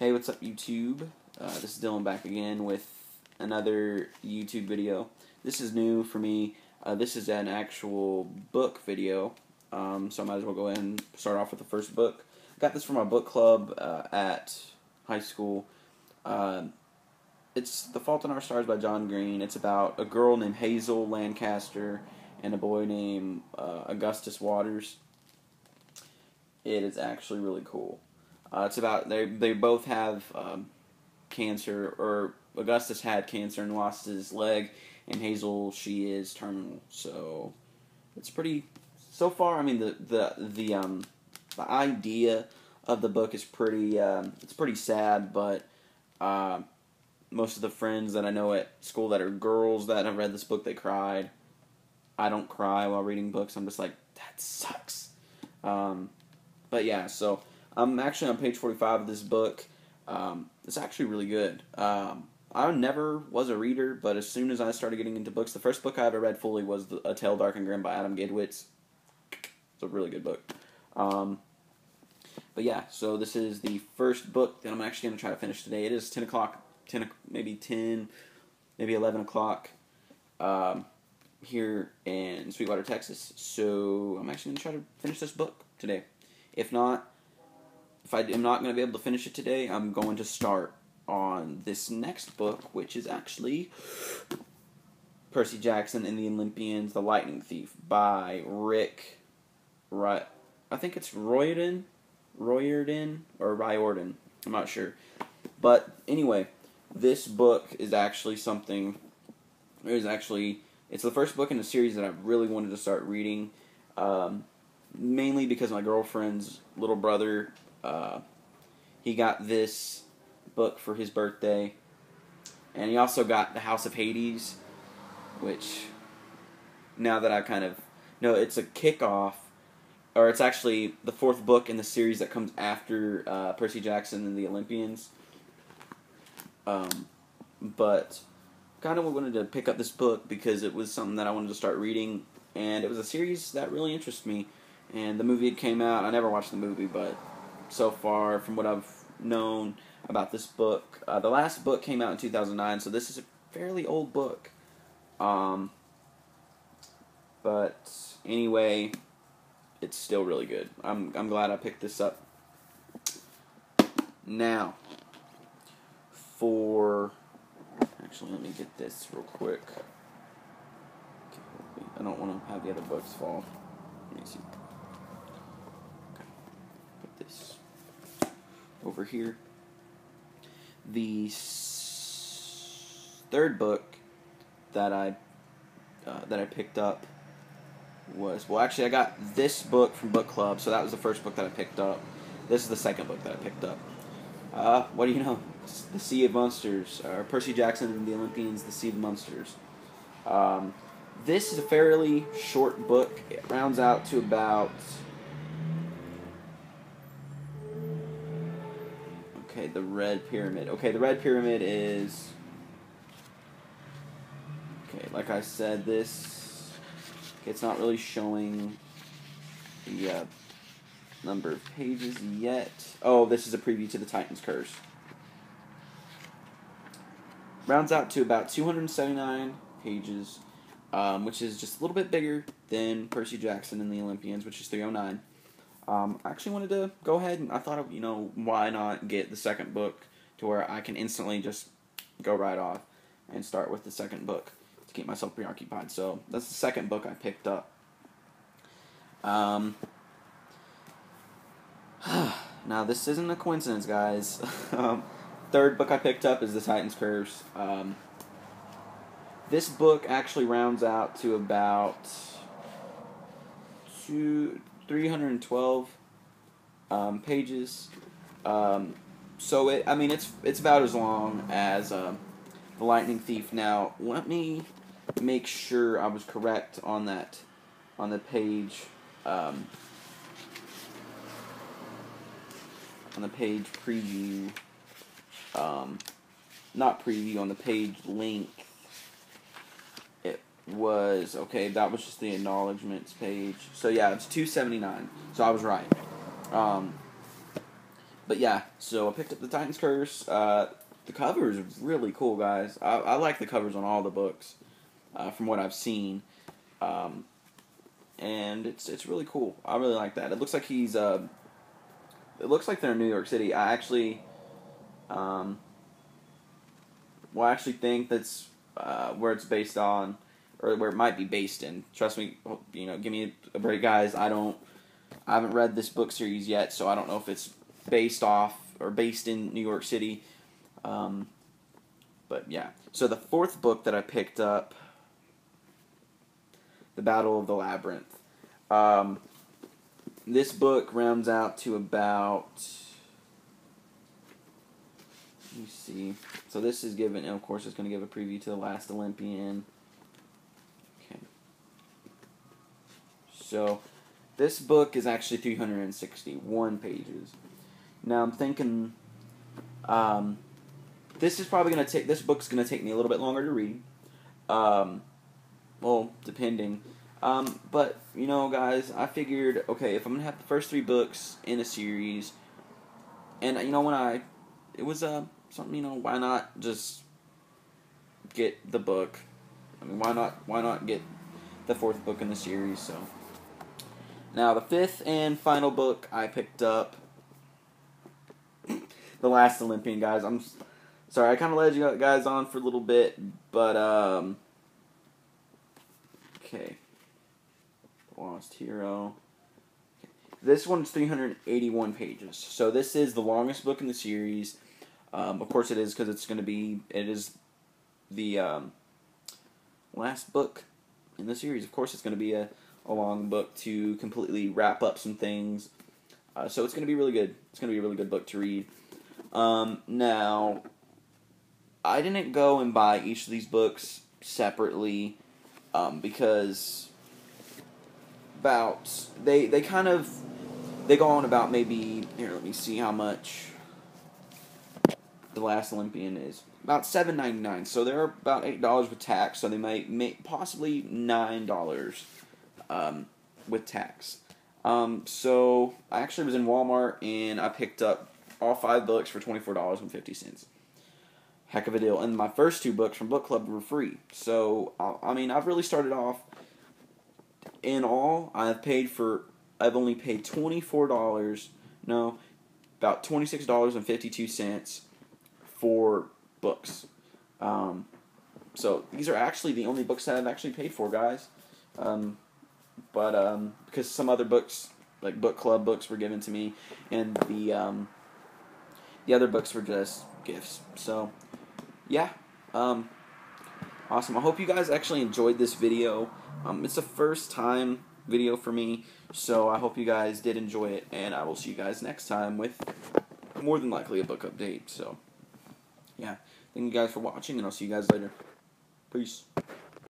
Hey, what's up, YouTube? This is Dylan back again with another YouTube video. This is new for me. This is an actual book video, so I might as well go ahead and start off with the first book. I got this from our book club at high school. It's The Fault in Our Stars by John Green. It's about a girl named Hazel Lancaster and a boy named Augustus Waters. It is actually really cool. It's about they both have cancer, or Augustus had cancer and lost his leg, and Hazel, she is terminal. So it's pretty. So far, I mean the idea of the book is pretty. It's pretty sad, but most of the friends that I know at school that are girls that have read this book, they cried. I don't cry while reading books. I'm just like, that sucks. But yeah, so I'm actually on page 45 of this book. It's actually really good. I never was a reader, but as soon as I started getting into books, the first book I ever read fully was A Tale Dark and Grim by Adam Gidwitz. It's a really good book. But yeah, so this is the first book that I'm actually going to try to finish today. It is 10 o'clock, maybe 11 o'clock here in Sweetwater, Texas. So I'm actually going to try to finish this book today. If not, if I am not going to be able to finish it today, I'm going to start on this next book, which is actually Percy Jackson and the Olympians, The Lightning Thief by Rick, I think it's Riordan, or Riordan, I'm not sure. But anyway, this book is actually something, it's the first book in a series that I really wanted to start reading, mainly because my girlfriend's little brother, he got this book for his birthday, and he also got The House of Hades, which, now that I kind of know, it's a kickoff, or it's actually the fourth book in the series that comes after Percy Jackson and the Olympians, but kind of wanted to pick up this book because it was something that I wanted to start reading, and it was a series that really interests me. And the movie came out. I never watched the movie, but so far, from what I've known about this book, the last book came out in 2009, so this is a fairly old book. But anyway, it's still really good. I'm glad I picked this up. Now, actually, let me get this real quick. I don't want to have the other books fall. Let me see. This over here. The third book that I picked up was, well, actually I got this book from book club, so that was the first book that I picked up. This is the second book that I picked up. What do you know? It's The Sea of Monsters, or Percy Jackson and the Olympians, The Sea of Monsters. This is a fairly short book. It rounds out to about, okay, the Red Pyramid. Okay, the Red Pyramid is, okay, like I said, it's not really showing the number of pages yet. Oh, this is a preview to the Titan's Curse. Rounds out to about 279 pages, which is just a little bit bigger than Percy Jackson and the Olympians, which is 309. I actually wanted to go ahead and I thought, why not get the second book to where I can instantly just go right off and start with the second book to keep myself preoccupied. So that's the second book I picked up. Now this isn't a coincidence, guys. Third book I picked up is The Titan's Curse. This book actually rounds out to about 312 pages. So it's about as long as The Lightning Thief. Now let me make sure I was correct on that, on the page. On the page preview, not preview, on the page length, it was, okay, that was just the acknowledgments page. So yeah, it's 279. So I was right. But yeah, so I picked up the Titan's Curse. The cover is really cool, guys. I like the covers on all the books, from what I've seen. And it's really cool. I really like that. It looks like he's it looks like they're in New York City. I actually think that's where it's based on, or where it might be based in. Trust me, give me a break, guys. I haven't read this book series yet, so I don't know if it's based off or based in New York City. But yeah. So the fourth book that I picked up, The Battle of the Labyrinth. This book rounds out to about, let me see. So this is given, and of course it's going to give a preview to The Last Olympian. Okay. So this book is actually 361 pages. Now I'm thinking, this book's going to take me a little bit longer to read. Well, depending. But, guys, I figured, okay, if I'm going to have the first 3 books in a series, and, it was, something, why not just get the book? I mean, why not get the 4th book in the series, so. Now, the 5th and final book I picked up, The Last Olympian, guys. I'm sorry, I kind of led you guys on for a little bit, but, okay. Lost Hero. Okay. This one's 381 pages. So this is the longest book in the series. Of course it is, because it is the last book in the series. Of course it's going to be a long book to completely wrap up some things. So it's going to be really good. It's going to be a really good book to read. Now, I didn't go and buy each of these books separately, because they go on about, maybe, here, let me see how much The Last Olympian is. About $7.99, so they're about $8 with tax, so they might make possibly $9 with tax. So I actually was in Walmart and I picked up all 5 books for $24.50. Heck of a deal. And my first 2 books from book club were free. So I've really started off. In all, I've only paid $24. No, about $26.52 for books. So these are actually the only books that I've actually paid for, guys. But because some other books, like book club books, were given to me, and the other books were just gifts. So yeah, awesome. I hope you guys actually enjoyed this video. It's a first time video for me, so I hope you guys did enjoy it, and I will see you guys next time with more than likely a book update. So yeah, thank you guys for watching, and I'll see you guys later. Peace.